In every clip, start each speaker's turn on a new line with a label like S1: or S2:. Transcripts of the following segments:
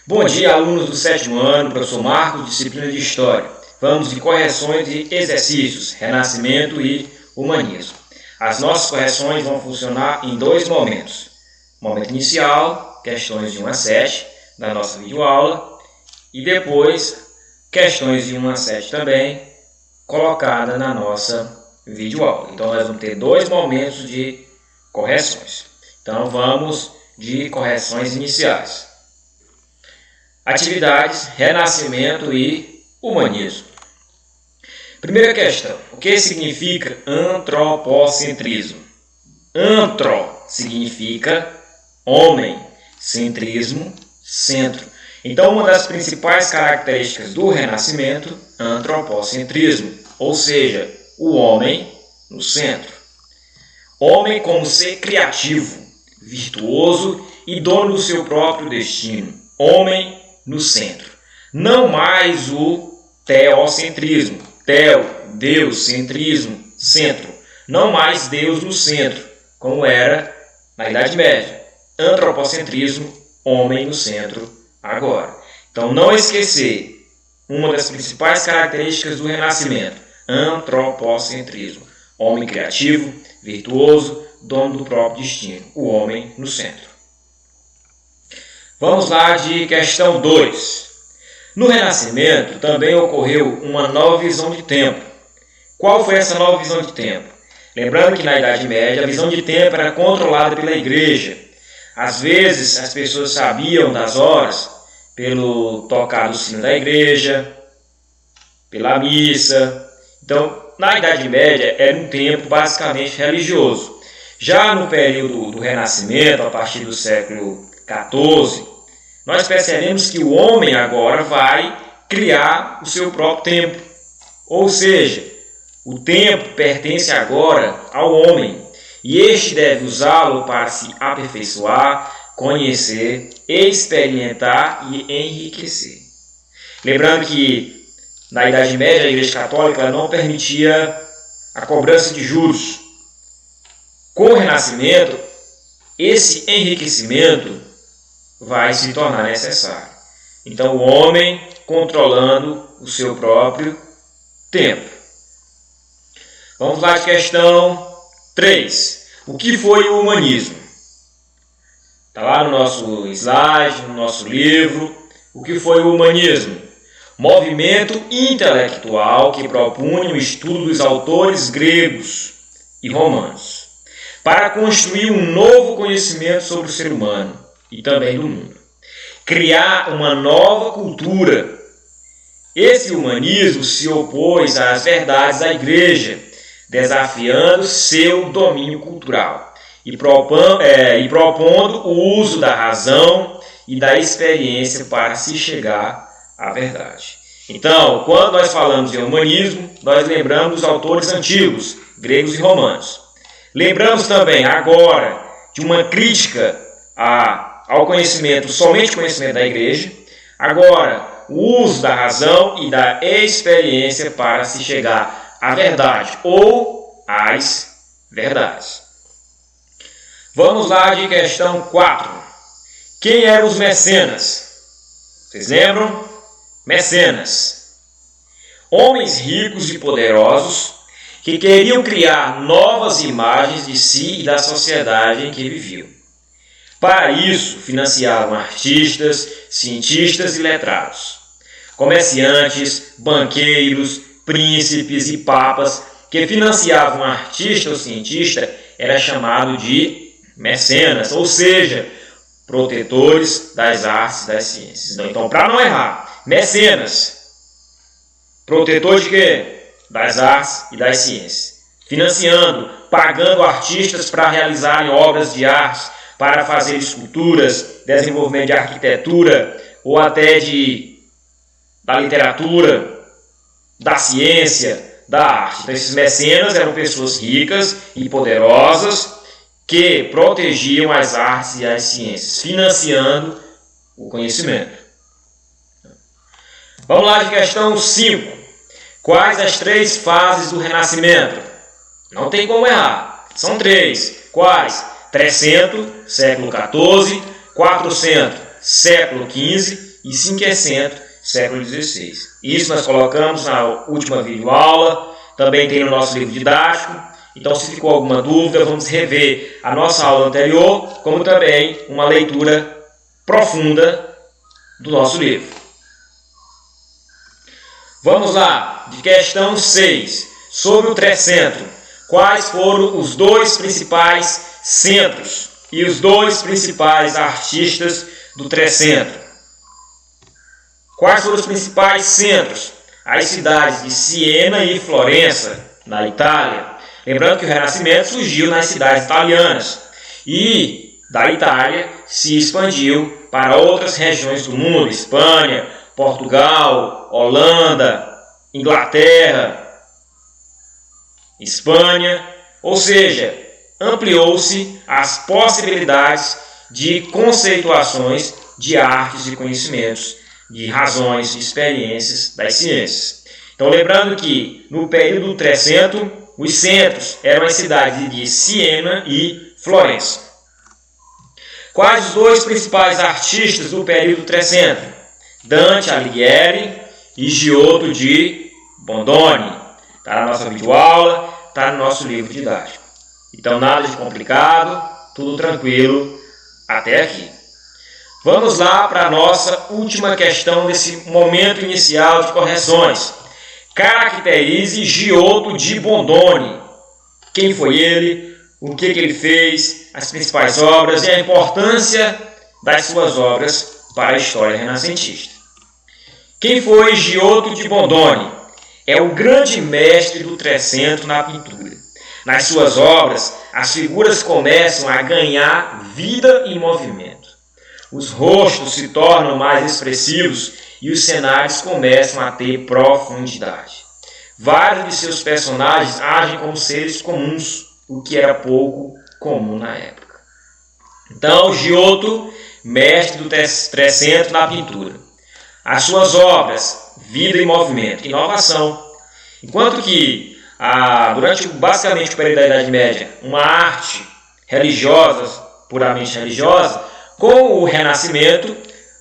S1: Bom dia, alunos do 7º ano, professor Marcos, disciplina de História. Vamos de correções de exercícios, Renascimento e Humanismo. As nossas correções vão funcionar em dois momentos. Momento inicial, questões de 1 a 7 da nossa videoaula, e depois, questões de 1 a 7 também, colocada na nossa videoaula. Então, nós vamos ter dois momentos de correções. Então, vamos de correções iniciais. Atividades, Renascimento e Humanismo. Primeira questão. O que significa antropocentrismo? Antro significa homem, centrismo, centro. Então, uma das principais características do Renascimento, antropocentrismo, ou seja, o homem no centro. Homem como ser criativo, virtuoso e dono do seu próprio destino. Homem no centro. Não mais o teocentrismo. Teo, Deus, centrismo, centro. Não mais Deus no centro, como era na Idade Média. Antropocentrismo, homem no centro agora. Então, não esquecer uma das principais características do Renascimento. Antropocentrismo. Homem criativo, virtuoso, dono do próprio destino. O homem no centro. Vamos lá de questão 2. No Renascimento também ocorreu uma nova visão de tempo. Qual foi essa nova visão de tempo? Lembrando que na Idade Média a visão de tempo era controlada pela igreja. Às vezes as pessoas sabiam das horas pelo tocar do sino da igreja, pela missa. Então, na Idade Média era um tempo basicamente religioso. Já no período do Renascimento, a partir do século XIV, nós percebemos que o homem agora vai criar o seu próprio tempo. Ou seja, o tempo pertence agora ao homem e este deve usá-lo para se aperfeiçoar, conhecer, experimentar e enriquecer. Lembrando que na Idade Média a Igreja Católica não permitia a cobrança de juros. Com o Renascimento, esse enriquecimento vai se tornar necessário. Então, o homem controlando o seu próprio tempo. Vamos lá de questão 3. O que foi o humanismo? Está lá no nosso slide, no nosso livro. O que foi o humanismo? Movimento intelectual que propunha o estudo dos autores gregos e romanos para construir um novo conhecimento sobre o ser humano e também do mundo. Criar uma nova cultura. Esse humanismo se opôs às verdades da igreja, desafiando seu domínio cultural e propondo o uso da razão e da experiência para se chegar à verdade. Então, quando nós falamos de humanismo, nós lembramos dos autores antigos, gregos e romanos. Lembramos também agora de uma crítica ao conhecimento, somente conhecimento da igreja. Agora, o uso da razão e da experiência para se chegar à verdade ou às verdades. Vamos lá de questão 4. Quem eram os mecenas? Vocês lembram? Mecenas. Homens ricos e poderosos que queriam criar novas imagens de si e da sociedade em que viviam. Para isso, financiavam artistas, cientistas e letrados, comerciantes, banqueiros, príncipes e papas que financiavam um artista ou cientista era chamado de mecenas, ou seja, protetores das artes e das ciências. Então, para não errar, mecenas, protetor de quê? Das artes e das ciências, financiando, pagando artistas para realizarem obras de arte, para fazer esculturas, desenvolvimento de arquitetura ou até da literatura, da ciência, da arte. Então, esses mecenas eram pessoas ricas e poderosas que protegiam as artes e as ciências, financiando o conhecimento. Vamos lá de questão 5. Quais as 3 fases do Renascimento? Não tem como errar. São 3. Quais? 300, século XIV, 400, século XV e cinquecento, século XVI. Isso nós colocamos na última videoaula, também tem no nosso livro didático. Então, se ficou alguma dúvida, vamos rever a nossa aula anterior, como também uma leitura profunda do nosso livro. Vamos lá, de questão 6, sobre o trecentro. Quais foram os dois principais centros e os dois principais artistas do trecentro? Quais foram os principais centros? As cidades de Siena e Florença, na Itália. Lembrando que o Renascimento surgiu nas cidades italianas e da Itália se expandiu para outras regiões do mundo, Espanha, Portugal, Holanda, Inglaterra, Espanha, ou seja, ampliou-se as possibilidades de conceituações de artes e conhecimentos, de razões e experiências das ciências. Então, lembrando que no período do Trecento, os centros eram as cidades de Siena e Florença. Quais os dois principais artistas do período Trecento? Dante Alighieri e Giotto di Bondone. Está na nossa videoaula, está no nosso livro didático. Então, nada de complicado, tudo tranquilo até aqui. Vamos lá para a nossa última questão desse momento inicial de correções. Caracterize Giotto di Bondone. Quem foi ele? O que ele fez? As principais obras e a importância das suas obras para a história renascentista. Quem foi Giotto di Bondone? É o grande mestre do Trecento na pintura. Nas suas obras, as figuras começam a ganhar vida e movimento. Os rostos se tornam mais expressivos e os cenários começam a ter profundidade. Vários de seus personagens agem como seres comuns, o que era pouco comum na época. Então, Giotto, mestre do Trecento na pintura. As suas obras, vida e movimento, inovação. Enquanto que, durante basicamente o período da Idade Média, uma arte religiosa, puramente religiosa, com o Renascimento,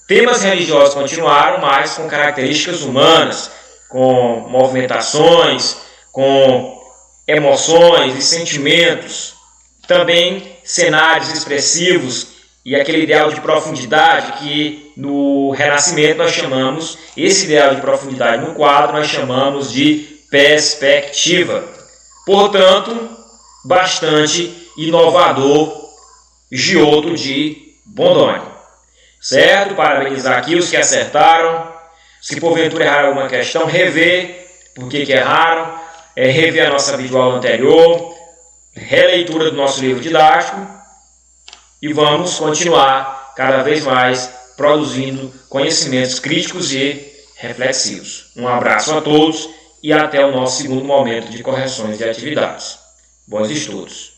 S1: temas religiosos continuaram, mas com características humanas, com movimentações, com emoções e sentimentos, também cenários expressivos e aquele ideal de profundidade que no Renascimento nós chamamos, esse ideal de profundidade no quadro nós chamamos de perspectiva. Portanto, bastante inovador Giotto di Bondone. Certo? Parabenizar aqui os que acertaram. Se porventura erraram alguma questão, rever por que erraram, rever a nossa videoaula anterior, releitura do nosso livro didático e vamos continuar cada vez mais produzindo conhecimentos críticos e reflexivos. Um abraço a todos e até o nosso segundo momento de correções de atividades. Bons estudos!